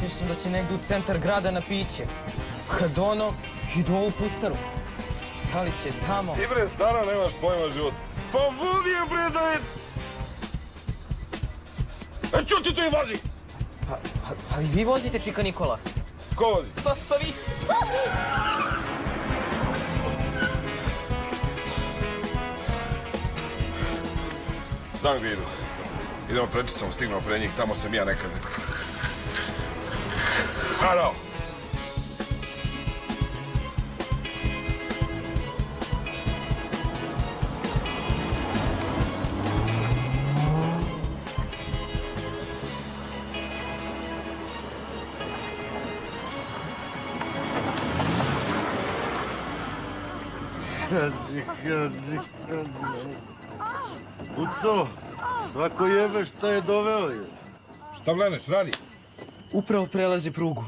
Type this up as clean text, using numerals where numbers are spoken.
Mislio sam da će negdje u centar grada na piće. Kad ono, idu u ovu pustaru. Šta li će tamo? Ti bre, stara, nemaš pojma život. Pa vodi je, bre, da je... E, ču ti to i vozi? Ali vi vozite, čika Nikola? Ko vozi? Pa vi... Znam gdje idu. Idemo prečicom, stignemo pre njih, tamo sam ja nekad. Haro! Uco, svako jebe šta je doveo je. Šta gledaš, radi? Upravo prelazi prugu.